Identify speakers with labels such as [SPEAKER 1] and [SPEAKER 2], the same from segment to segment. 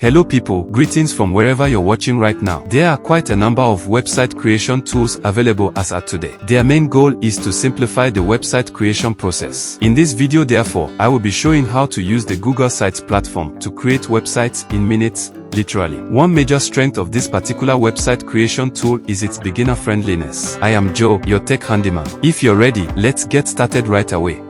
[SPEAKER 1] Hello people, greetings from wherever you're watching right now. There are quite a number of website creation tools available as at today. Their main goal is to simplify the website creation process. In this video therefore, I will be showing how to use the Google Sites platform to create websites in minutes, literally. One major strength of this particular website creation tool is its beginner friendliness. I am Joe, your tech handyman. If you're ready, let's get started right away.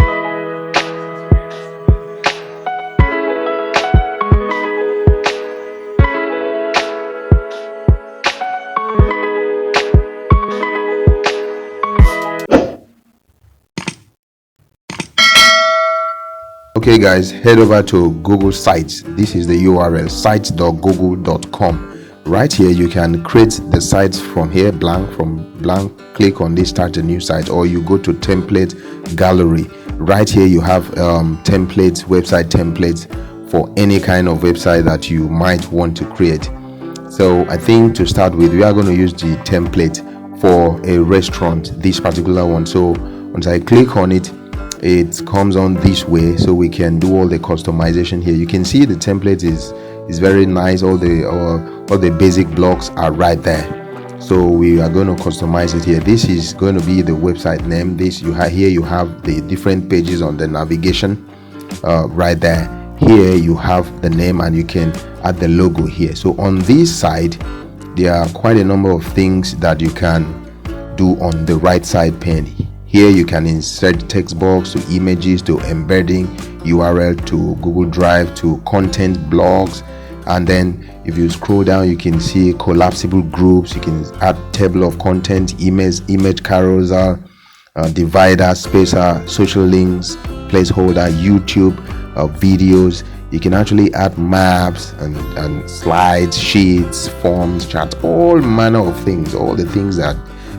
[SPEAKER 2] Okay guys, head over to Google Sites. This is the URL, sites.google.com. Right here you can create the sites from here, blank, click on this, start a new site, or you go to template gallery. Right here you have templates, website templates for any kind of website that you might want to create. So I think to start with, we are going to use the template for a restaurant, this particular one. So once I click on it, it comes on this way, so we can do all the customization here. You can see the template is very nice. All the basic blocks are right there, so we are going to customize it here. This is going to be the website name. This you have here, you have the different pages on the navigation right there. Here you have the name, and you can add the logo here. So on this side there are quite a number of things that you can do on the right side pane. Here you can insert text box to images to embedding, URL to Google Drive to content blogs, and then if you scroll down you can see collapsible groups. You can add table of content, image carousel, divider, spacer, social links, placeholder, YouTube videos. You can actually add maps and slides, sheets, forms, charts, all manner of things, all the things that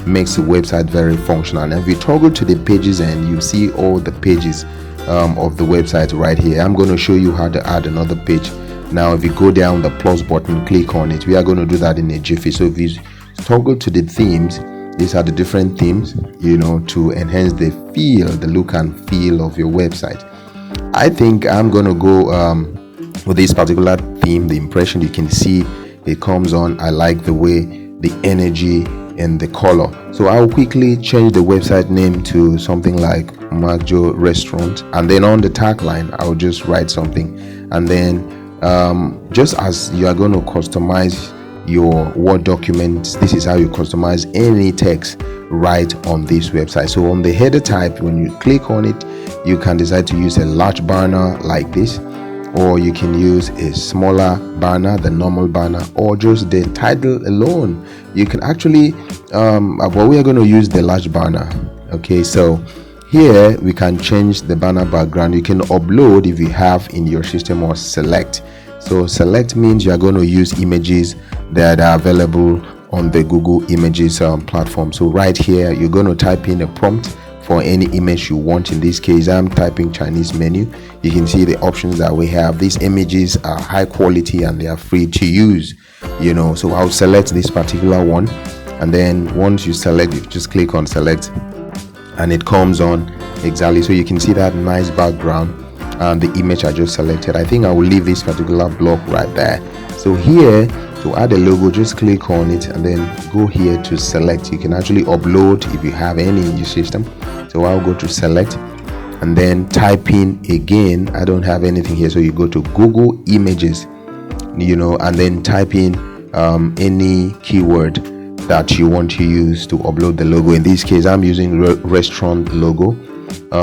[SPEAKER 2] makes the website very functional. And if you toggle to the pages, and you see all the pages of the website right here. I'm going to show you how to add another page. Now if you go down the plus button, click on it. We are going to do that in a jiffy. So if you toggle to the themes, these are the different themes, you know, to enhance the feel, the look and feel of your website. I think I'm going to go with this particular theme, the impression. You can see it comes on. I like the way, the energy and the color. So I'll quickly change the website name to something like Magjo Restaurant, and then on the tagline I'll just write something. And then just as you are going to customize your Word document, this is how you customize any text right on this website. So on the header type, when you click on it, you can decide to use a large banner like this, or you can use a smaller banner, the normal banner, or just the title alone. You can actually but we are going to use the large banner. Okay, so here we can change the banner background. You can upload if you have in your system, or select. So select means you are going to use images that are available on the Google Images platform. So right here you're going to type in a prompt for any image you want. In this case I'm typing Chinese menu. You can see the options that we have. These images are high quality and they are free to use, you know. So I'll select this particular one, and then once you select, you just click on select and it comes on exactly. So you can see that nice background and the image I just selected. I think I will leave this particular block right there. So here to add a logo, just click on it and then go here to select. You can actually upload if you have any in your system. So I'll go to select and then type in again. I don't have anything here, so you go to Google Images, you know, and then type in any keyword that you want to use to upload the logo. In this case I'm using restaurant logo.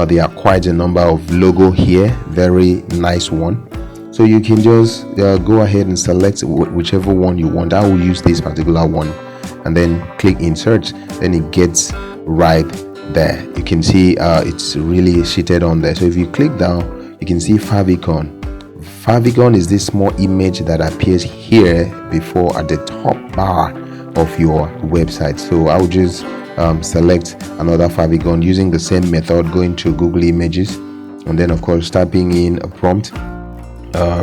[SPEAKER 2] There are quite a number of logo here, very nice one. So you can just go ahead and select whichever one you want. I will use this particular one, and then click insert. Then it gets right there. You can see it's really seated on there. So if you click down, you can see favicon. Favicon is this small image that appears here before at the top bar of your website. So I'll just select another favicon using the same method, going to Google Images, and then of course typing in a prompt,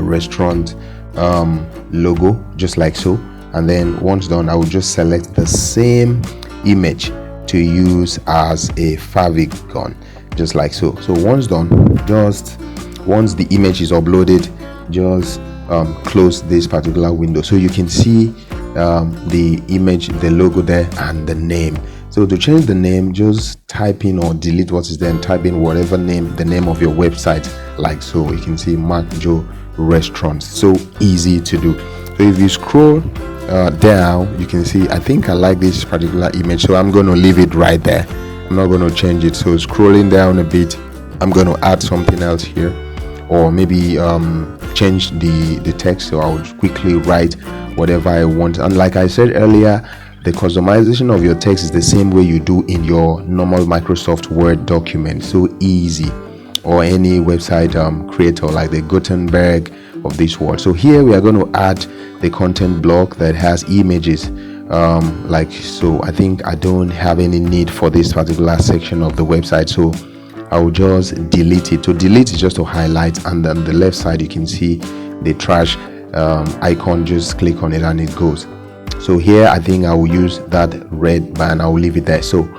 [SPEAKER 2] restaurant logo, just like so. And then once done, I will just select the same image to use as a favicon, just like so. So once done, just once the image is uploaded, just close this particular window so you can see the image, the logo there, and the name. So to change the name, just type in or delete what is there and type in whatever name, the name of your website, like so. You can see Mark Joe Restaurants. So easy to do. So if you scroll down, you can see, I think I like this particular image, so I'm going to leave it right there. I'm not going to change it. So scrolling down a bit, I'm going to add something else here, or maybe change the text. So I'll quickly write whatever I want. And like I said earlier, the customization of your text is the same way you do in your normal Microsoft Word document. So easy, or any website creator like the Gutenberg of this world. So here we are going to add the content block that has images like so. I think I don't have any need for this particular section of the website, so I will just delete it. To delete is just to highlight, and on the left side you can see the trash icon. Just click on it and it goes. So here I think I will use that red band. I will leave it there. So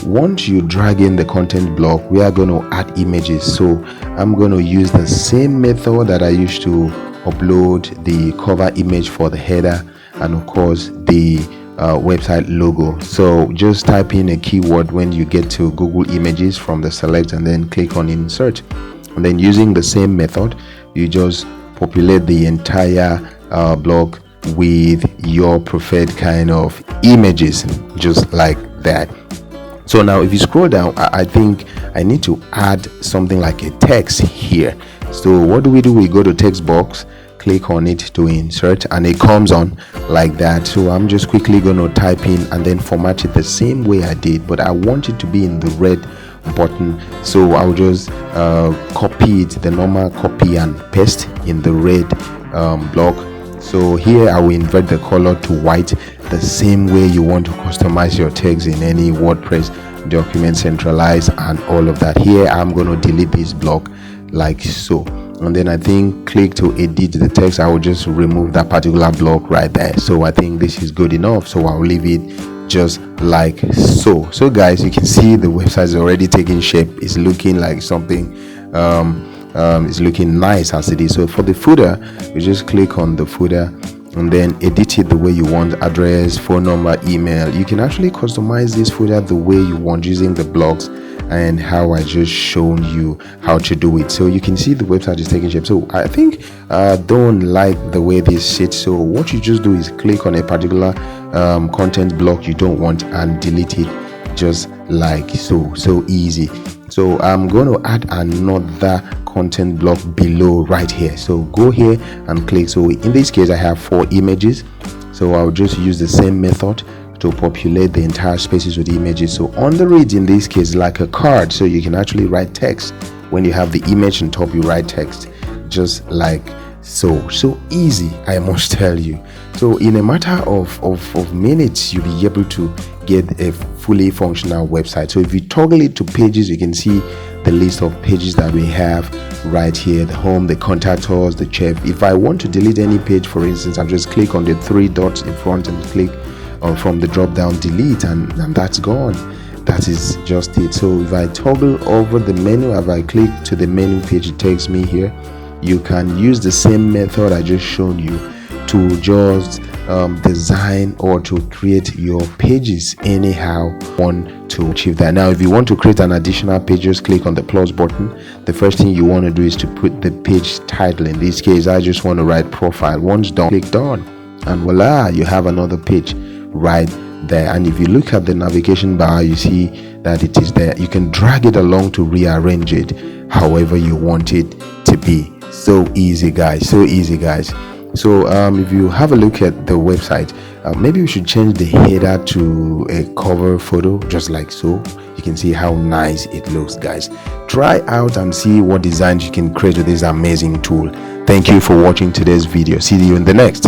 [SPEAKER 2] once you drag in the content block, we are going to add images. So I'm going to use the same method that I used to upload the cover image for the header and of course the website logo. So just type in a keyword when you get to Google Images from the select and then click on insert, and then using the same method you just populate the entire block with your preferred kind of images, just like that. So now if you scroll down, I think I need to add something like a text here. So what do? We go to text box, click on it to insert, and it comes on like that. So I'm just quickly going to type in and then format it the same way I did, but I want it to be in the red button. So I'll just copy it, the normal copy and paste in the red block. So here I will invert the color to white, the same way you want to customize your text in any WordPress document, centralize and all of that. Here I'm going to delete this block like so, and then I think click to edit the text. I will just remove that particular block right there. So I think this is good enough, so I'll leave it just like so. So guys, you can see the website is already taking shape. It's looking like something it's looking nice as it is. So for the footer, you just click on the footer and then edit it the way you want, address, phone number, email. You can actually customize this footer the way you want using the blocks and how I just shown you how to do it. So you can see the website is taking shape. So I think don't like the way this sits. So what you just do is click on a particular content block you don't want and delete it just like so. So easy. So I'm going to add another content block below right here. So go here and click. So in this case I have 4 images, so I'll just use the same method to populate the entire spaces with images. So on the read in this case like a card, so you can actually write text. When you have the image on top, you write text just like so. So easy, I must tell you. So in a matter of minutes you'll be able to get a fully functional website. So if you toggle it to pages, you can see the list of pages that we have right here: the home, the contact us, the chef. If I want to delete any page, for instance, I'll just click on the 3 dots in front and click from the drop down delete, and that's gone. That is just it. So if I toggle over the menu, if I click to the menu page, it takes me here. You can use the same method I just shown you to just design or to create your pages anyhow you want to achieve that. Now if you want to create an additional page, just click on the plus button. The first thing you want to do is to put the page title. In this case I just want to write profile. Once done, click done, and voila, you have another page right there. And if you look at the navigation bar, you see that it is there. You can drag it along to rearrange it however you want it to be. So easy guys, so easy guys. So if you have a look at the website, maybe we should change the header to a cover photo just like so. You can see how nice it looks guys. Try out and see what designs you can create with this amazing tool. Thank you for watching today's video. See you in the next.